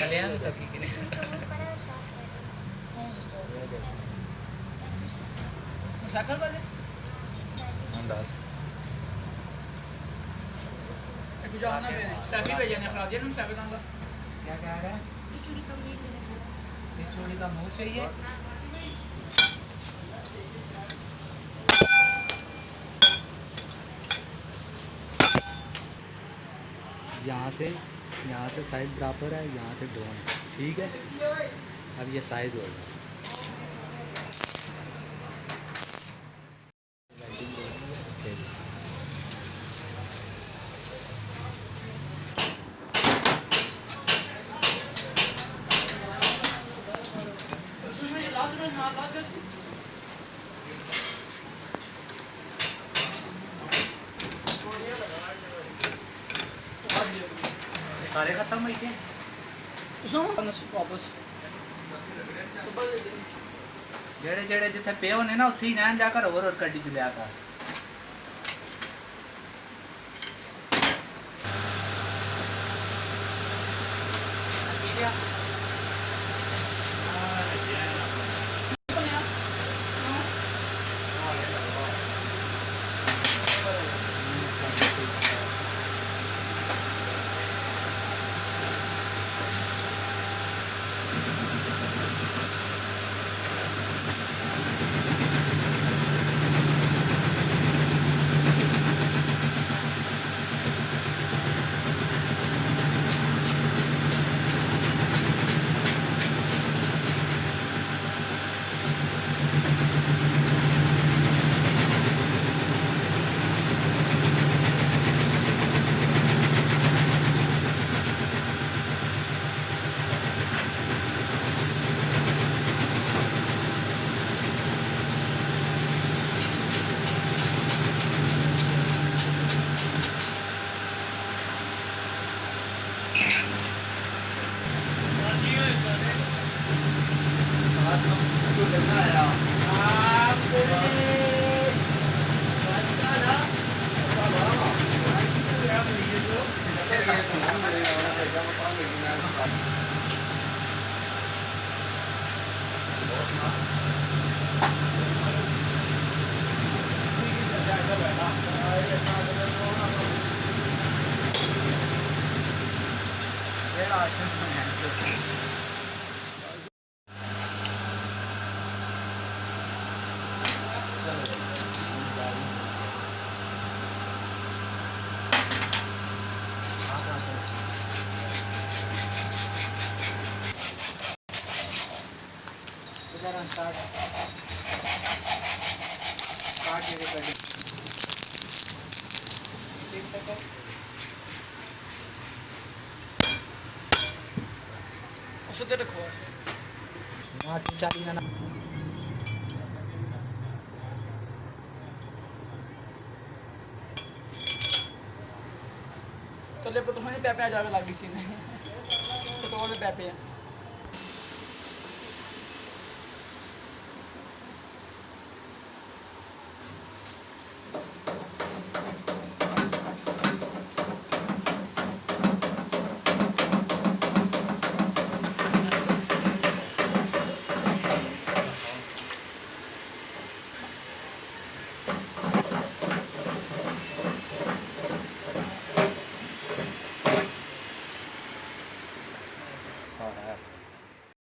कल्याण तक की साइकिल वाले हम 10 एक जाना पे सैफी पे जाने खराब दिया ना सैफी का क्या कह रहा है चूड़ी का मुंह चाहिए यहाँ से साइज बराबर है, यहाँ से डाउन, ठीक है। अब ये साइज होगा सारे खत्म हुई थे वापस जेड़े जेड़े जिथे पे होने ना उत्थे ही रहन जाकर और कड्डी च लिया कर तो ले तो हमें पैपे आ जावे लग सी ने तो ले पैपे